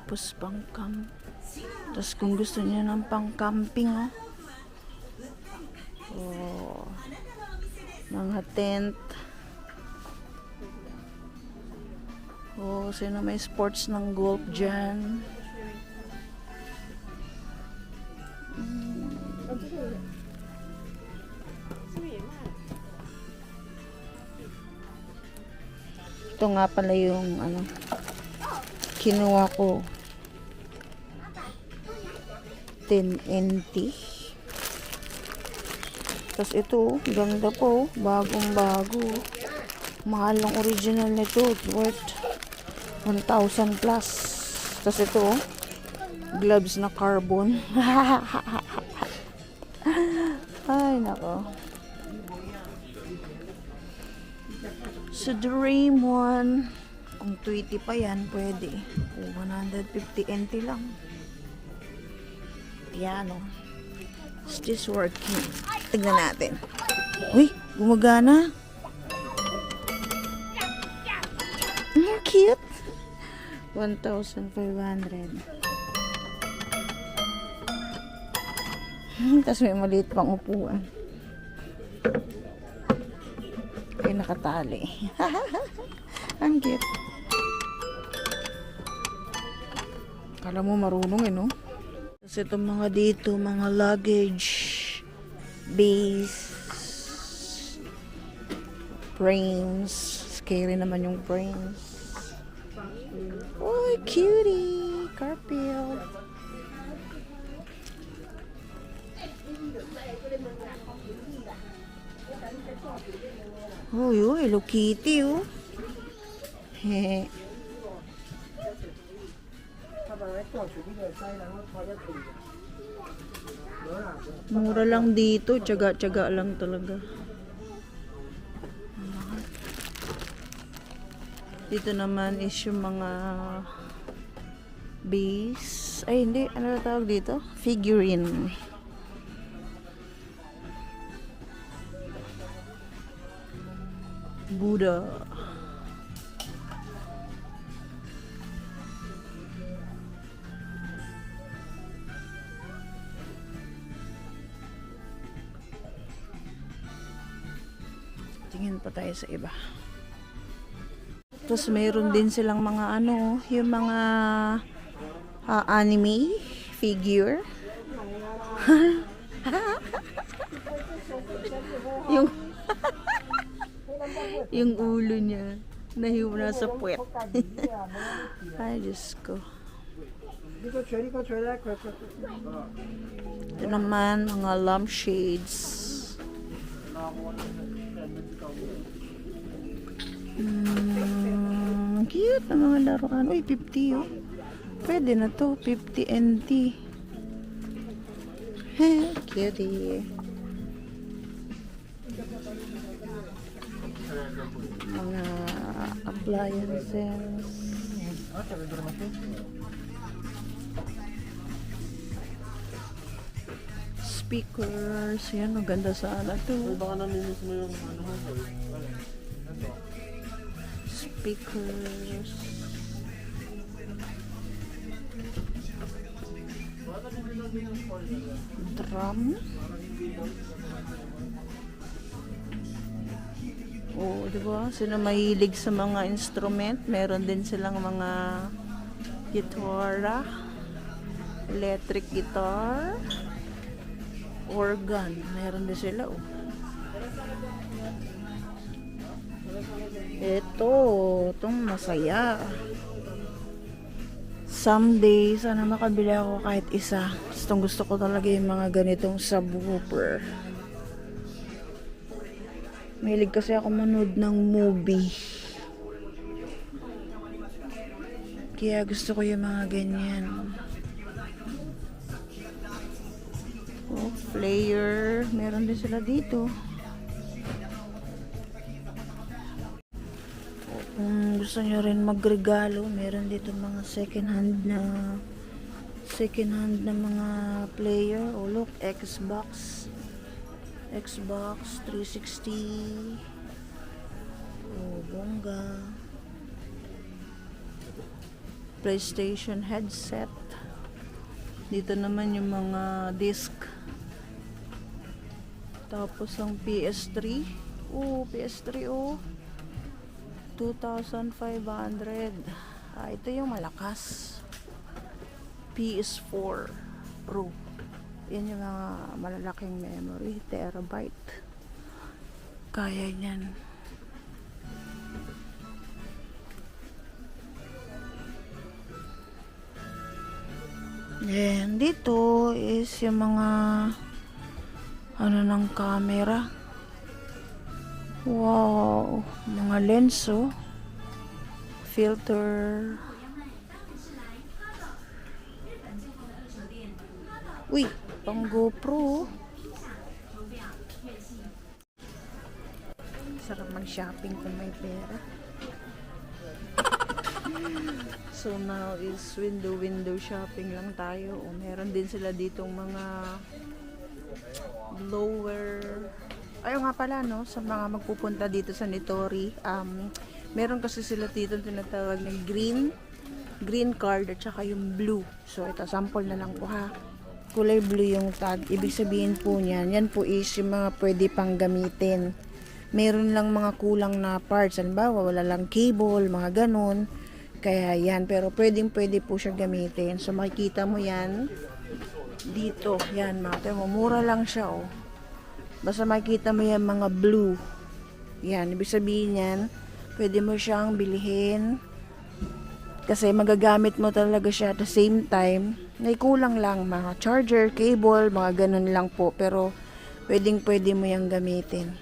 Tapos tapos kung gusto niyo ng pang-camping, oh, mga tent. Oh, sino may sports ng golf dyan? Ito nga pala yung kinuha ko. 10 NT. Tapos ito, ganda po, bagong bago. Mahal ang original nito, worth 1,000 plus. Tapos ito, gloves na carbon. Ay, nako. So, Dream one. Kung 20 pa yan, pwede. 150 NT lang. Piano. Is this working? Tignan natin. Uy, gumagana. Cute. 1,500. Tapos may maliit pang upuan. Ay, nakatali. Ang cute. Kala mo marunong no? Tapos itong mga dito, mga luggage, base, frames. Scary naman yung frames. Oh, cutie! Garfield. Oh, yun, Hello Kitty, oh. Hehe. Mura lang dito, tiyaga-tiyaga lang talaga. Dito naman is yung mga base. Ay, hindi. Ano na tawag dito? Figurine. Buddha. Tingin pa tayo sa iba. Tapos mayroon din silang mga yung mga anime figure. yung yung ulo niya nahiwa sa puwet. Ay, Diyos ko. Ito naman mga lampshades. Cute na mga laruan. Uy, 50 oh. Pwede na to. 50 NT. Cutie. Mga appliances. Speakers. Yan, maganda sana to. Baka namimiss mo yung Speakers. Drum. Oh, diba? Sino mahilig sa mga instrument? Meron din silang mga gitara, electric guitar, organ. Meron din sila, oh. Itong masaya. Someday, sana makabili ako kahit isa. Gusto ko talaga yung mga ganitong subwoofer. Mahilig kasi ako manood ng movie. Kaya gusto ko yung mga ganyan. Oh, player. Meron din sila dito. Kung gusto nyo rin magregalo, meron dito mga second hand na mga player. Oh, look, Xbox 360. Oh, bongga. PlayStation headset. Dito naman yung mga disc. Tapos ang PS3. PS3 2,500. Ito yung malakas. PS4 Pro. Yan yung mga malalaking memory. Terabyte. Kaya yan. Then, dito is yung mga ng camera. Wow, mga lens filter. Uy, pang GoPro. Sarap mag-shopping kung may pera. So now is window shopping lang tayo. Meron din sila ditong mga blower. Ayaw nga pala sa mga magpupunta dito sa Nitori. Meron kasi sila dito tinatawag na green card at saka yung blue. So ito sample na lang po ha. Kulay blue yung tag. Ibig sabihin po niyan, yan po is yung mga pwede pang gamitin. Meron lang mga kulang na parts. Halimbawa, wala lang cable, mga ganun. Kaya yan, pero pwede po siya gamitin. So makikita mo yan dito. Yan, mura lang siya Basta makikita mo yan mga blue. Yan, ibig sabihin yan, pwede mo siyang bilhin. Kasi magagamit mo talaga siya at the same time. May kulang lang mga charger, cable, mga ganun lang po. Pero pwede mo yang gamitin.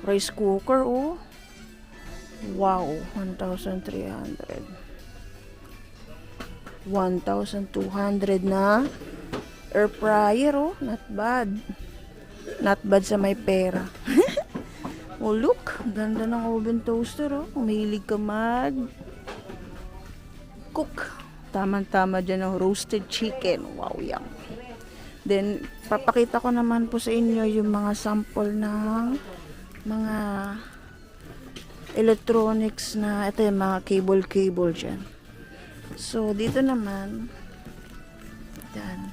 Rice cooker Wow, 1,300. 1,200 na air fryer not bad. Not bad sa may pera. Look, ganda ng oven toaster Umihilig ka cook. Tama-tama dyan ang roasted chicken. Wow, yum. Then, papakita ko naman po sa inyo yung mga sample ng mga electronics na ito yung mga cable dyan. So, dito naman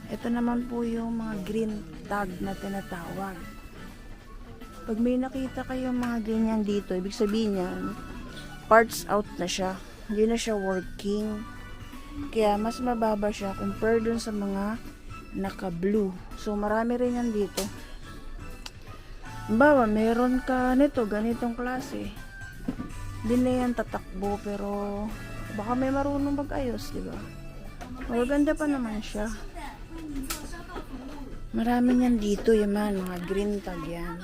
ito naman po yung mga green tag na tinatawag. Pag may nakita kayong mga ganyan dito, ibig sabihin yan, parts out na siya. Hindi na siya working. Kaya mas mababa siya compared dun sa mga naka-blue. So, marami rin yan dito. Bawa, meron ka nito, ganitong klase. Hindi na yan tatakbo, pero baka may marunong mag-ayos, di ba? Maganda pa naman siya. Marami yan dito, mga green tag yan.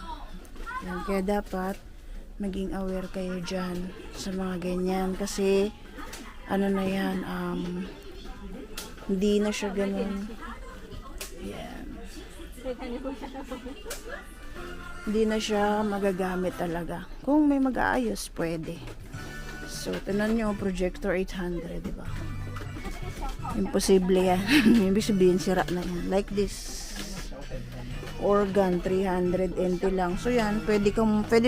Kaya dapat maging aware kayo dyan sa mga ganyan. Kasi, na yan, hindi na siya ganun. Yan. Hindi na siya magagamit talaga. Kung may mag-aayos, pwede. So, tinan nyo, projector 800, diba? Imposible yan. Ibig sabihin, sira na yan. Like this. Organ, 300 NT lang. So, yan, pwede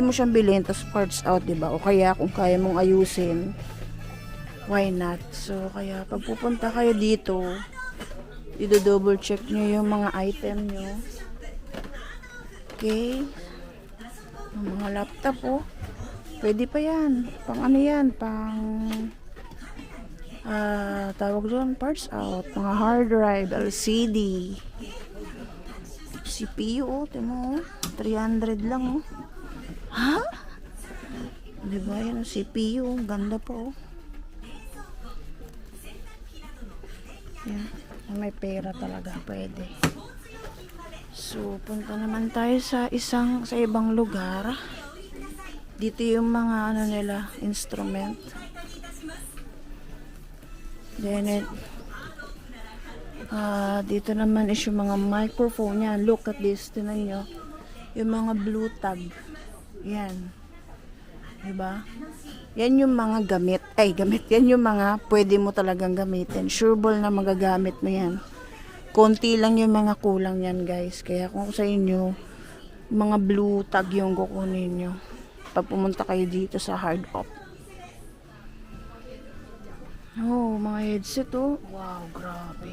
mo siyang bilhin, tas parts out, diba? O kaya, kung kaya mong ayusin, why not? So, kaya, pag pupunta kayo dito, i-double check nyo yung mga item nyo. Okay? Yung mga laptop, pwede pa yan. Pang ano yan? Pang tawag doon, parts out. Mga hard drive, LCD, CPU, timo, 300 lang, Ha? Diba yan, CPU, ganda po, Yan, may pera talaga, pwede. So, punta naman tayo sa ibang lugar. Dito yung mga nila, instrument. Then, dito naman is yung mga microphone yan. Look at this, tinan nyo. Yung mga blue tag. Yan. Diba? Yan yung mga gamit. Yan yung mga pwede mo talagang gamitin. Sureball na magagamit mo yan. Konti lang yung mga kulang yan, guys. Kaya kung sa inyo, mga blue tag yung kukunin nyo. Pag pumunta kayo dito sa hard op. Oh, mga headset oh. Wow, grabe.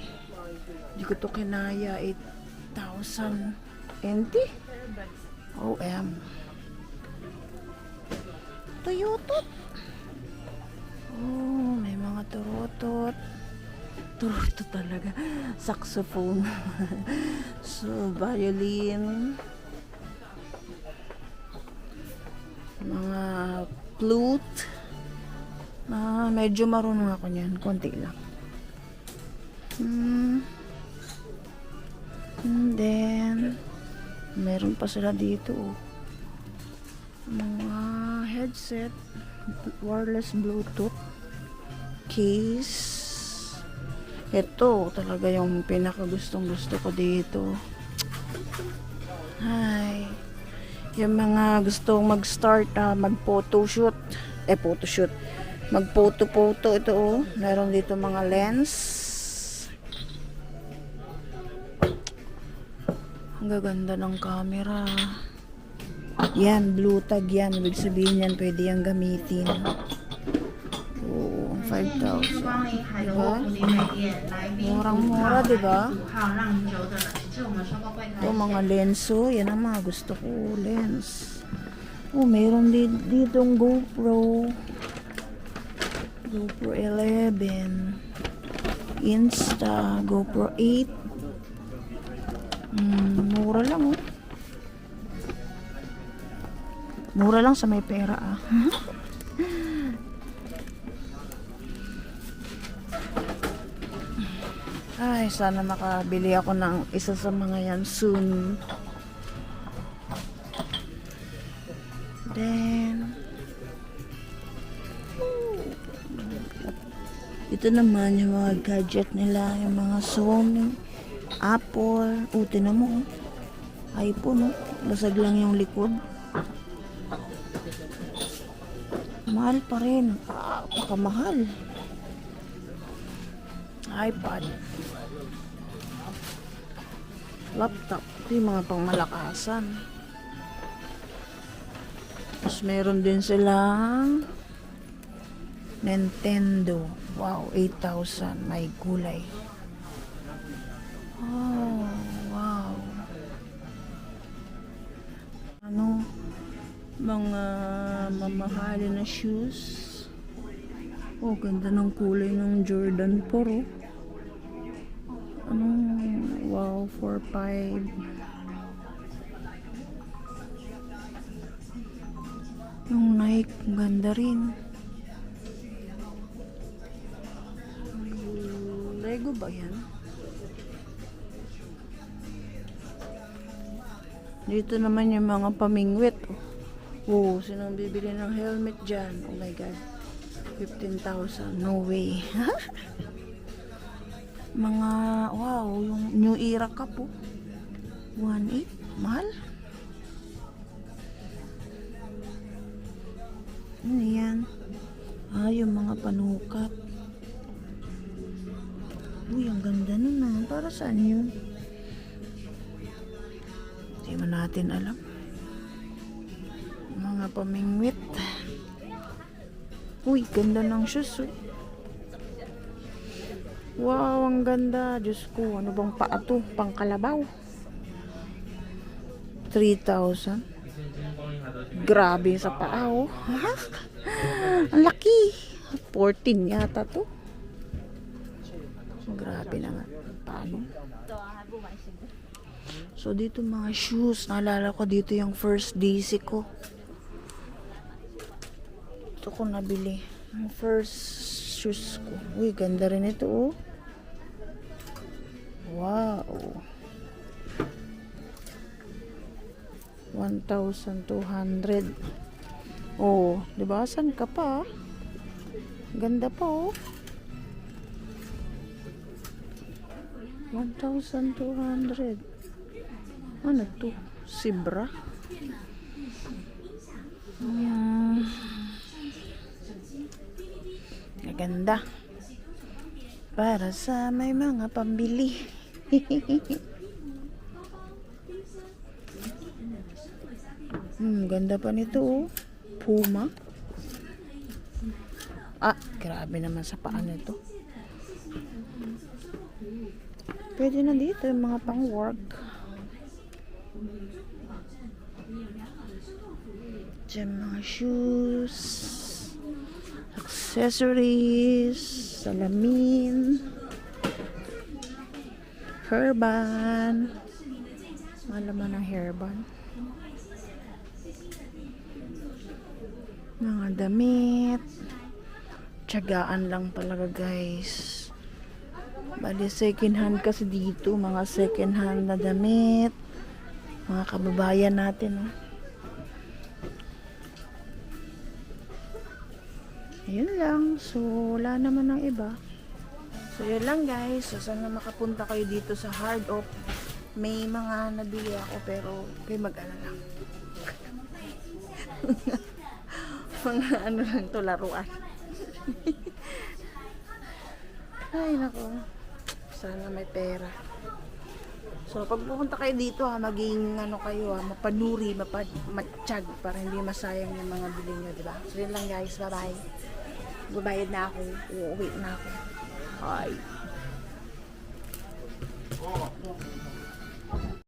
Hindi ko to kinaya. 8,000 NT? OM. Tuyutot. Oh, may mga turutot. Turutot talaga. Saxophone. So, violin. Mga flute. Medyo marunong ako niyan. Konti lang. And then, meron pa sila dito. Oh. Mga headset. Wireless Bluetooth. Case. Ito talaga yung pinakagustong gusto ko dito. Hi. Yung mga gustong mag-start, mag-photoshoot. Photoshoot. Mag-photo-photo ito oh. Meron dito mga lens. Ang gaganda ng camera. Yan, blue tag yan. Ibig sabihin yan, pwede yung gamitin. Oo, 5,000. Diba? Murang-mura, diba? Ito, mga lenso. Yan ang mga gusto ko. Lens. Oh, mayroon ditong GoPro. GoPro 11. Insta. GoPro 8. Mura lang oh. Mura lang sa may pera ah. Ay, sana makabili ako ng isa sa mga yan soon. Then, ito naman yung mga gadget nila, yung mga Sony, Apple, tinan mo, iPhone, basag lang yung likod. Mahal pa rin, pakamahal. iPad, laptop, ito yung mga pangmalakasan. Tapos meron din silang Nintendo. Wow, 8,000. May gulay. Oh, wow. Ano? Mga mamahalin na shoes. Oh, ganda ng kulay ng Jordan 4. Oh. Ano? Wow, 4,500. Yung Nike, ganda rin. Lego ba yan? Dito naman yung mga pamingwit. Oh, sinong bibili ng helmet dyan? Oh my God. 15,000. No way. Mga, wow, yung New Era Cup oh. 1,800. Mahal. Ano yan? Yung mga panukat. Uy, ang ganda nun ah. Para saan yun? Hindi mo natin alam. Mga pamingwit. Uy, ganda ng shoes oh. Wow, ang ganda. Diyos ko, ano bang paa to? Pangkalabaw. 3,000. Grabe sa paa oh. Ang laki. 14 yata to. Grabe naman. Paano? So dito mga shoes. Naalala ko dito yung first DC ko. Ito ko nabili. Yung first shoes ko. Uy, ganda rin ito oh. Wow. 1,200. Oh, diba? Saan ka pa? Ganda pa oh. 1,200. Ano to? Sibra? Ganda. Para sa may mga pambili. Ganda pa nito oh. Puma. Ah, grabe naman sa paa nito. Pwede na dito yung mga pang-work. Diyan mga shoes, accessories, salamin, hairband. Alam mo ng hairband. Mga damit. Tiyagaan lang talaga guys. Bali second hand kasi dito. Mga second hand na damit. Mga kababayan natin. Oh. Ayun lang. So, wala naman ng iba. So, yun lang guys. So, sana makapunta kayo dito sa Hard Oak. May mga nabili ako pero kayo mag-alala. Mga ano lang to, laruan. Ay, nako. Sana may pera. So, pag pupunta kayo dito ha, maging ano kayo ha, mapanuri, matsyag para hindi masayang yung mga bili nyo, diba? So, yun lang guys. Bye-bye. Babayad na ako. Uuwi na ako. Bye.